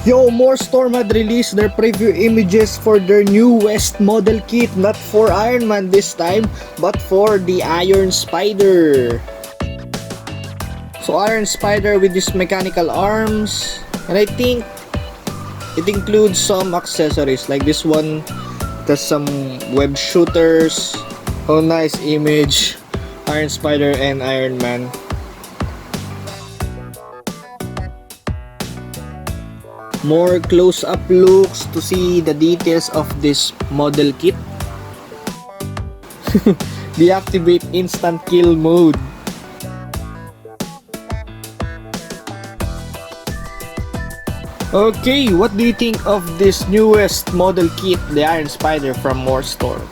Yo, Morstorm had released their preview images for their newest model kit, not for Iron Man this time, but for the Iron Spider. So Iron Spider with these mechanical arms, and I think it includes some accessories like this one. There's some web shooters. Oh, nice image. Iron Spider and Iron Man. More close-up looks to see the details of this model kit. Deactivate instant kill mode. Okay, what do you think of this newest model kit, the Iron Spider from Morstorm?